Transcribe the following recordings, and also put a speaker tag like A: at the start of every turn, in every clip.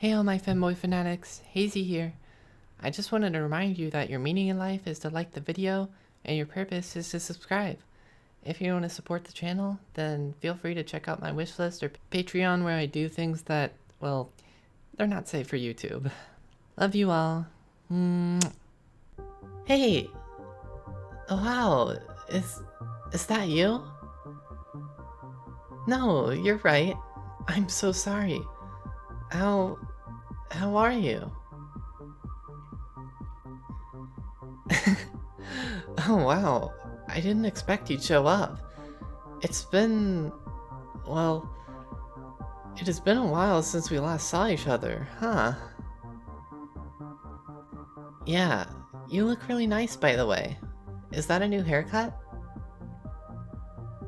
A: Hey all my Femboy fanatics, Hazy here. I just wanted to remind you that your meaning in life is to like the video and your purpose is to subscribe. If you want to support the channel, then feel free to check out my wishlist or Patreon where I do things that, well, they're not safe for YouTube. Love you all. Hey! Oh wow, is that you? No, you're right. I'm so sorry. How are you? Oh wow, I didn't expect you'd show up. It's been, well, it has been a while since we last saw each other, huh? Yeah, you look really nice by the way. Is that a new haircut?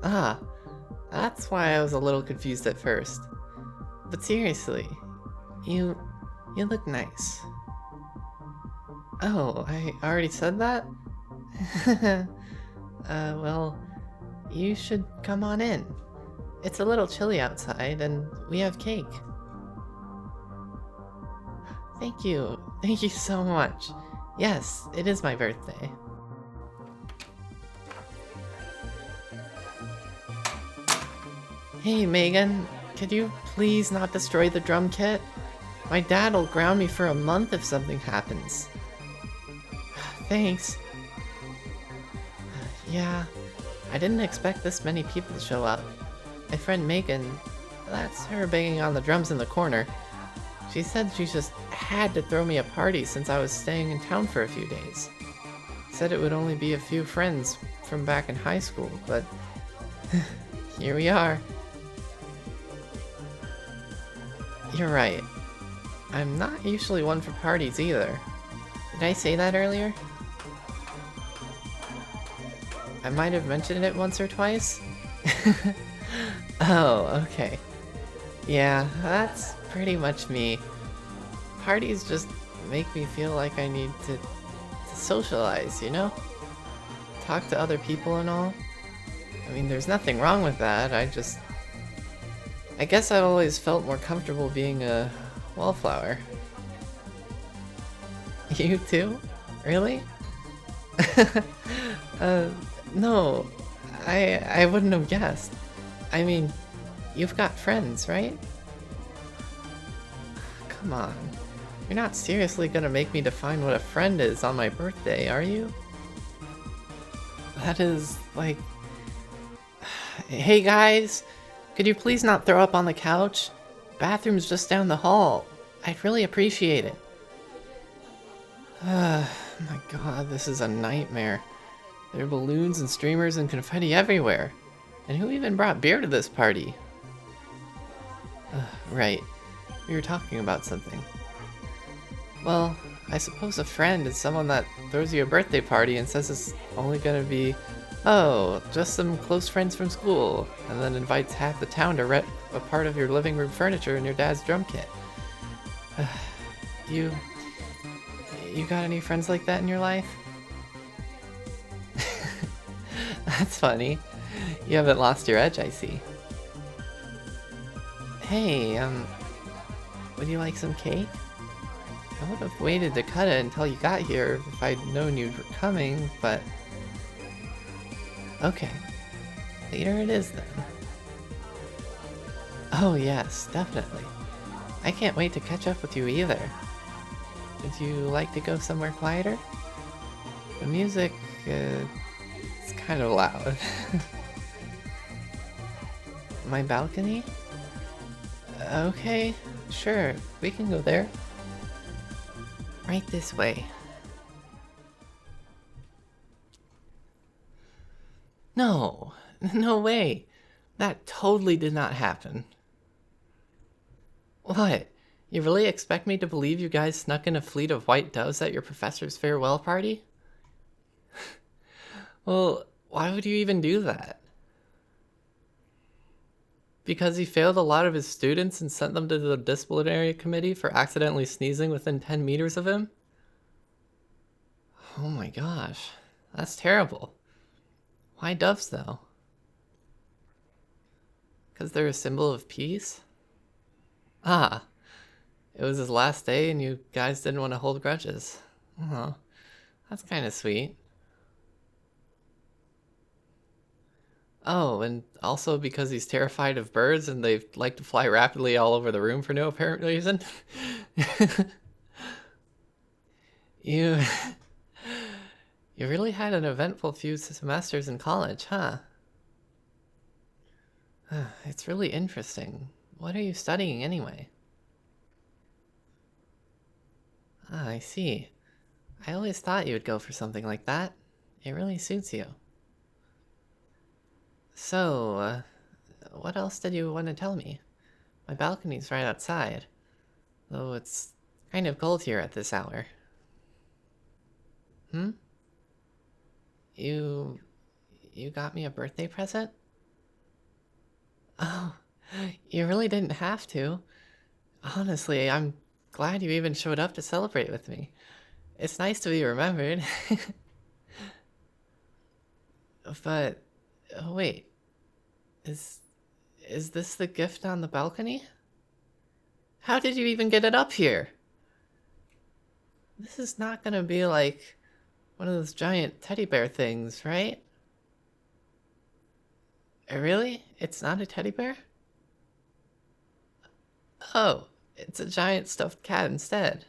A: Ah, that's why I was a little confused at first. But seriously, you look nice. Oh, I already said that? Well, you should come on in. It's a little chilly outside, and we have cake. Thank you. Thank you so much. Yes, it is my birthday. Hey, Megan, could you please not destroy the drum kit? My dad will ground me for a month if something happens. Thanks. Yeah, I didn't expect this many people to show up. My friend Megan, that's her banging on the drums in the corner. She said she just had to throw me a party since I was staying in town for a few days. Said it would only be a few friends from back in high school, but here we are. You're right. I'm not usually one for parties either. Did I say that earlier? I might have mentioned it once or twice. Oh, okay. Yeah, that's pretty much me. Parties just make me feel like I need to socialize, you know? Talk to other people and all. I mean, there's nothing wrong with that, I guess I've always felt more comfortable being a wallflower. You too? Really? No, I wouldn't have guessed. I mean, you've got friends, right? Come on. You're not seriously gonna make me define what a friend is on my birthday, are you? That is, like... Hey guys, could you please not throw up on the couch? Bathroom's just down the hall. I'd really appreciate it. My god, this is a nightmare. There are balloons and streamers and confetti everywhere. And who even brought beer to this party? Right. We were talking about something. Well, I suppose a friend is someone that throws you a birthday party and says it's only gonna be, oh, just some close friends from school, and then invites half the town to rent a part of your living room furniture and your dad's drum kit. You got any friends like that in your life? That's funny. You haven't lost your edge, I see. Hey, would you like some cake? I would have waited to cut it until you got here if I'd known you were coming, but... Okay. Later it is then. Oh yes, definitely. I can't wait to catch up with you either. Would you like to go somewhere quieter? The music, it's kind of loud. My balcony? Okay, sure, we can go there. Right this way. No, no way. That totally did not happen. What? You really expect me to believe you guys snuck in a fleet of white doves at your professor's farewell party? Well, why would you even do that? Because he failed a lot of his students and sent them to the disciplinary committee for accidentally sneezing within 10 meters of him? Oh my gosh, that's terrible. Why doves though? Because they're a symbol of peace? Ah, It was his last day and you guys didn't want to hold grudges. Oh, that's kind of sweet. Oh, and also because he's terrified of birds and they like to fly rapidly all over the room for no apparent reason. you you really had an eventful few semesters in college, huh? It's really interesting. What are you studying anyway? Ah, I see. I always thought you would go for something like that. It really suits you. So, what else did you want to tell me? My balcony's right outside, though it's kind of cold here at this hour. Hmm? You... you got me a birthday present? Oh, you really didn't have to. Honestly, I'm glad you even showed up to celebrate with me. It's nice to be remembered. But, oh wait, is is this the gift on the balcony? How did you even get it up here? This is not gonna be like one of those giant teddy bear things, right? Really? It's not a teddy bear? Oh, it's a giant stuffed cat instead.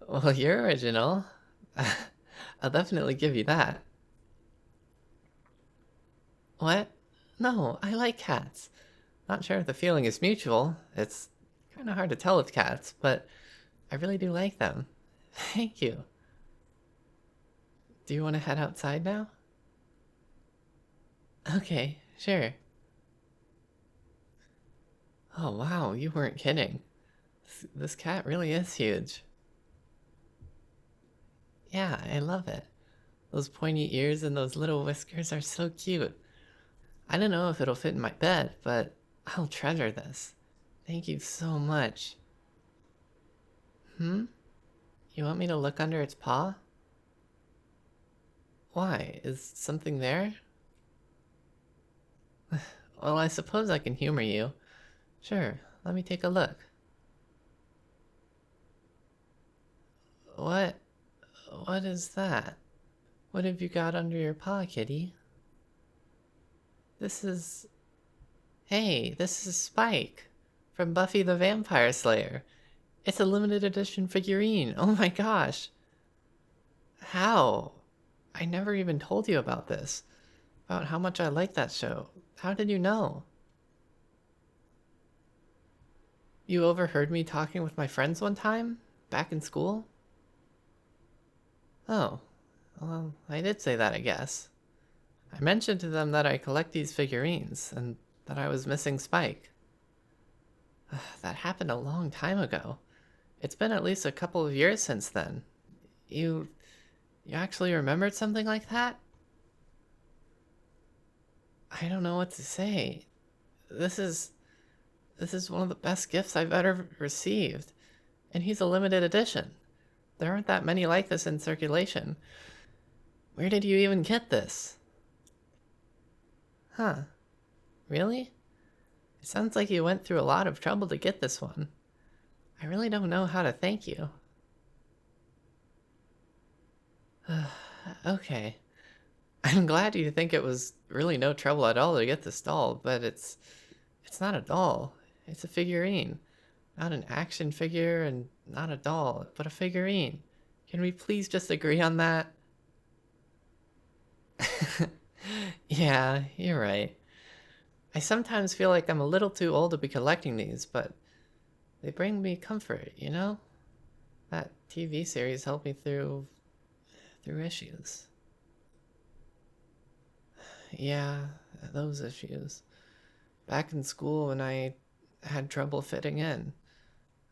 A: Well, you're original. I'll definitely give you that. What? No, I like cats. Not sure if the feeling is mutual. It's kind of hard to tell with cats, but I really do like them. Thank you. Do you want to head outside now? Okay, sure. Oh wow, you weren't kidding. This cat really is huge. Yeah, I love it. Those pointy ears and those little whiskers are so cute. I don't know if it'll fit in my bed, but I'll treasure this. Thank you so much. Hmm? You want me to look under its paw? Why? Is something there? Well, I suppose I can humor you. Sure, let me take a look. What? What is that? What have you got under your paw, kitty? This is... Hey, this is Spike from Buffy the Vampire Slayer. It's a limited edition figurine. Oh my gosh. How? I never even told you about this. About how much I like that show. How did you know? You overheard me talking with my friends one time? Back in school? Oh. Well, I did say that, I guess. I mentioned to them that I collect these figurines, and that I was missing Spike. That happened a long time ago. It's been at least a couple of years since then. You actually remembered something like that? I don't know what to say. This is one of the best gifts I've ever received. And he's a limited edition. There aren't that many like this in circulation. Where did you even get this? Huh. Really? It sounds like you went through a lot of trouble to get this one. I really don't know how to thank you. Okay. I'm glad you think it was really no trouble at all to get this doll, but it's not a doll. It's a figurine. Not an action figure and not a doll, but a figurine. Can we please just agree on that? Yeah, you're right. I sometimes feel like I'm a little too old to be collecting these, but they bring me comfort, you know? That TV series helped me through issues. Yeah, those issues. Back in school when I had trouble fitting in,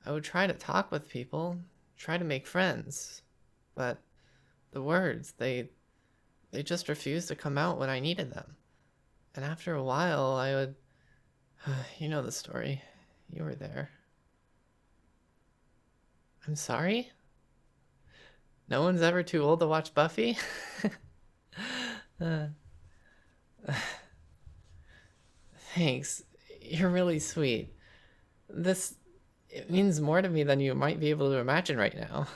A: I would try to talk with people, try to make friends, but the words, they just refused to come out when I needed them. And after a while, I would... You know the story. You were there. I'm sorry? No one's ever too old to watch Buffy? uh, Thanks. You're really sweet. This It means more to me than you might be able to imagine right now.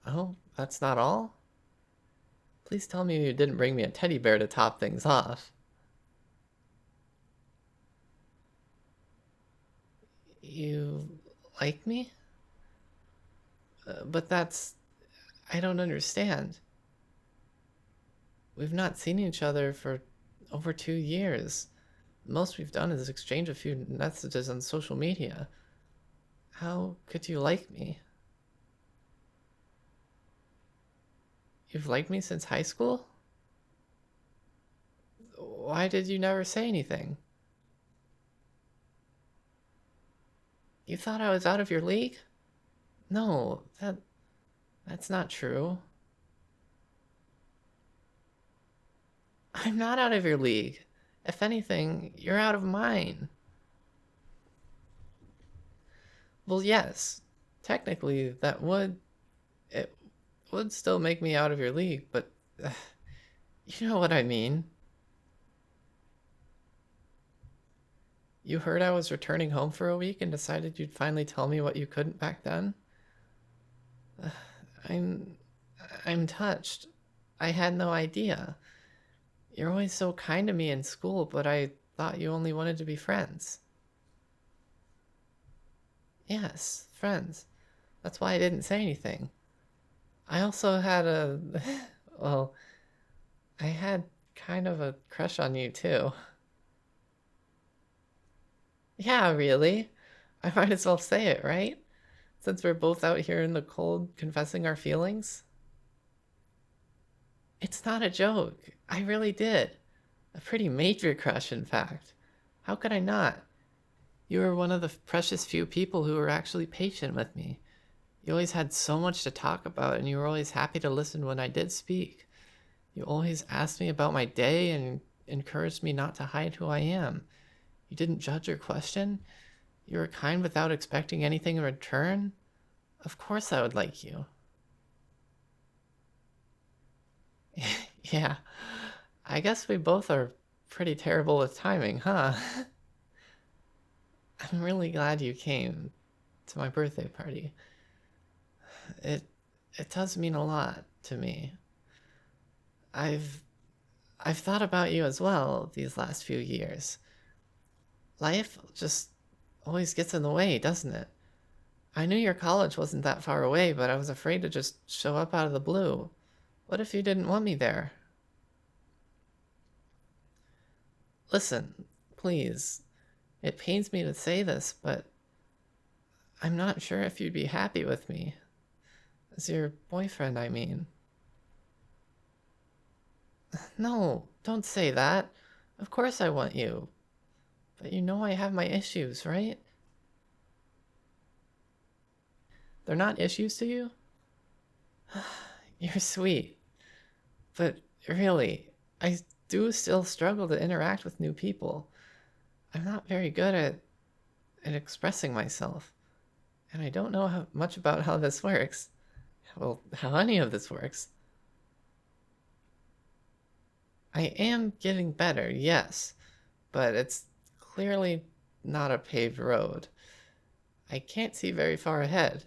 A: Oh, that's not all? Please tell me you didn't bring me a teddy bear to top things off. You like me? But that's... I don't understand. We've not seen each other for over 2 years. Most we've done is exchange a few messages on social media. How could you like me? You've liked me since high school? Why did you never say anything? You thought I was out of your league? No, that's not true. I'm not out of your league. If anything, you're out of mine. Well, yes. Technically, it would still make me out of your league, but you know what I mean. You heard I was returning home for a week and decided you'd finally tell me what you couldn't back then? I'm I'm touched. I had no idea. You're always so kind to me in school, but I thought you only wanted to be friends. Yes, friends. That's why I didn't say anything. I also had a well, I had kind of a crush on you too. Yeah, really. I might as well say it, right? Since we're both out here in the cold confessing our feelings. It's not a joke. I really did. A pretty major crush, in fact. How could I not? You were one of the precious few people who were actually patient with me. You always had so much to talk about, and you were always happy to listen when I did speak. You always asked me about my day and encouraged me not to hide who I am. You didn't judge or question. You were kind without expecting anything in return. Of course I would like you. Yeah, I guess we both are pretty terrible with timing, huh? I'm really glad you came to my birthday party. It it does mean a lot to me. I've I've thought about you as well these last few years. Life just always gets in the way, doesn't it? I knew your college wasn't that far away, but I was afraid to just show up out of the blue. What if you didn't want me there? Listen, please. It pains me to say this, but I'm not sure if you'd be happy with me. As your boyfriend, I mean. No, don't say that. Of course I want you. But you know I have my issues, right? They're not issues to you? You're sweet. But really, I do still struggle to interact with new people. I'm not very good at expressing myself. And I don't know much about how this works. Well, how any of this works. I am getting better, yes, but it's clearly not a paved road. I can't see very far ahead.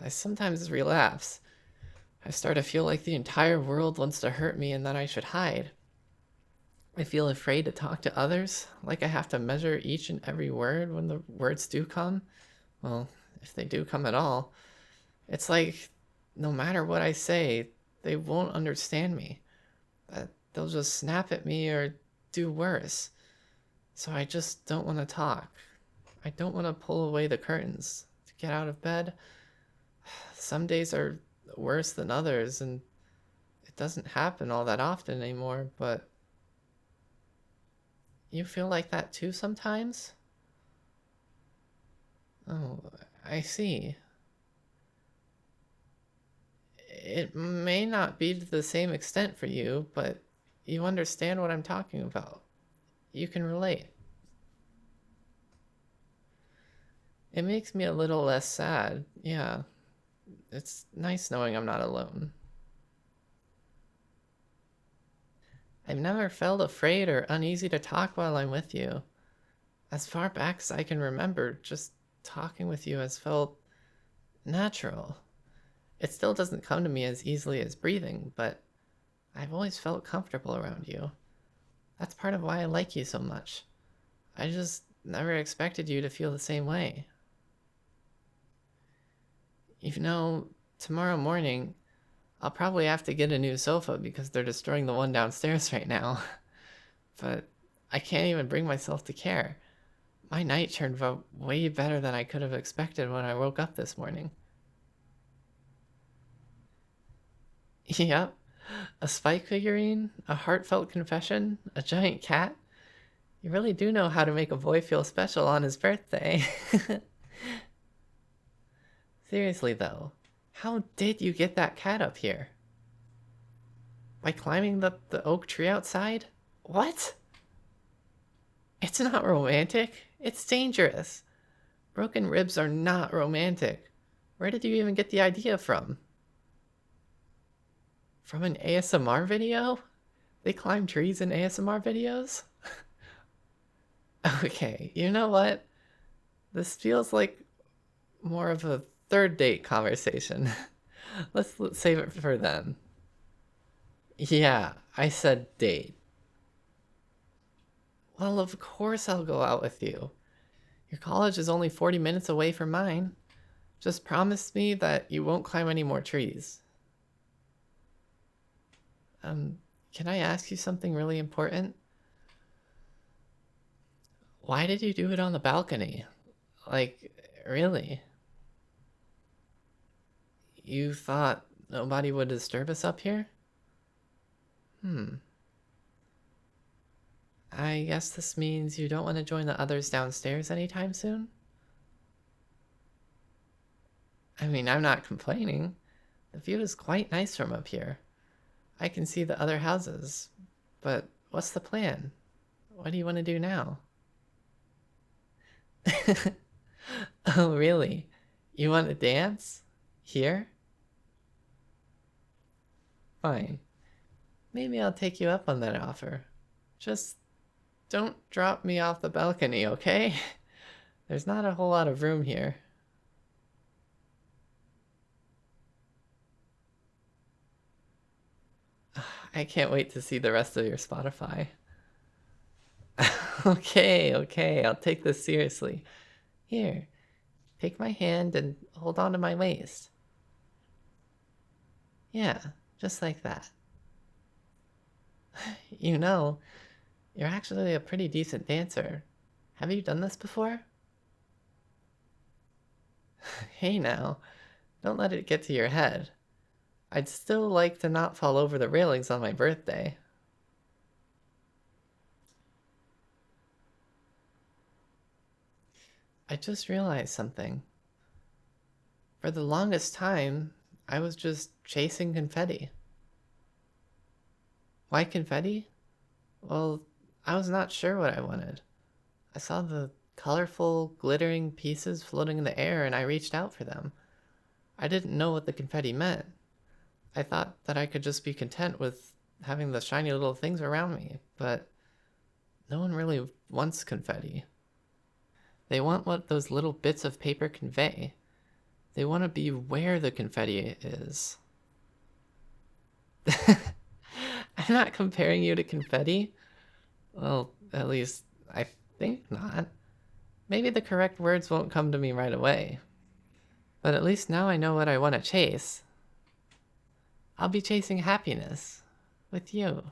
A: I sometimes relapse. I start to feel like the entire world wants to hurt me and that I should hide. I feel afraid to talk to others, like I have to measure each and every word when the words do come. Well, if they do come at all. It's like no matter what I say, they won't understand me. That they'll just snap at me or do worse. So I just don't want to talk. I don't want to pull away the curtains to get out of bed. Some days are worse than others, and it doesn't happen all that often anymore, but you feel like that too sometimes? Oh, I see. It may not be to the same extent for you, but you understand what I'm talking about. You can relate. It makes me a little less sad, yeah. It's nice knowing I'm not alone. I've never felt afraid or uneasy to talk while I'm with you. As far back as I can remember, just talking with you has felt natural. It still doesn't come to me as easily as breathing, but I've always felt comfortable around you. That's part of why I like you so much. I just never expected you to feel the same way. You know, tomorrow morning, I'll probably have to get a new sofa because they're destroying the one downstairs right now. But I can't even bring myself to care. My night turned out way better than I could have expected when I woke up this morning. Yep, a spike figurine, a heartfelt confession, a giant cat. You really do know how to make a boy feel special on his birthday. Seriously though, how did you get that cat up here? By climbing the oak tree outside? What? It's not romantic. It's dangerous. Broken ribs are not romantic. Where did you even get the idea from? From an ASMR video? They climb trees in ASMR videos? Okay, you know what? This feels like more of a third date conversation. Let's save it for then. Yeah, I said date. Well, of course I'll go out with you. Your college is only 40 minutes away from mine. Just promise me that you won't climb any more trees. Can I ask you something really important? Why did you do it on the balcony? Like, really? You thought nobody would disturb us up here? I guess this means you don't want to join the others downstairs anytime soon? I mean, I'm not complaining. The view is quite nice from up here. I can see the other houses. But what's the plan? What do you want to do now? Oh, really? You want to dance? Here? Fine. Maybe I'll take you up on that offer. Just don't drop me off the balcony, okay? There's not a whole lot of room here. I can't wait to see the rest of your Spotify. Okay, I'll take this seriously. Here, take my hand and hold on to my waist. Yeah, just like that. You know, you're actually a pretty decent dancer. Have you done this before? Hey now, don't let it get to your head. I'd still like to not fall over the railings on my birthday. I just realized something. For the longest time, I was just chasing confetti. Why confetti? Well, I was not sure what I wanted. I saw the colorful, glittering pieces floating in the air and I reached out for them. I didn't know what the confetti meant. I thought that I could just be content with having the shiny little things around me, but no one really wants confetti. They want what those little bits of paper convey. They want to be where the confetti is. I'm not comparing you to confetti. Well, at least I think not. Maybe the correct words won't come to me right away. But at least now I know what I want to chase. I'll be chasing happiness with you.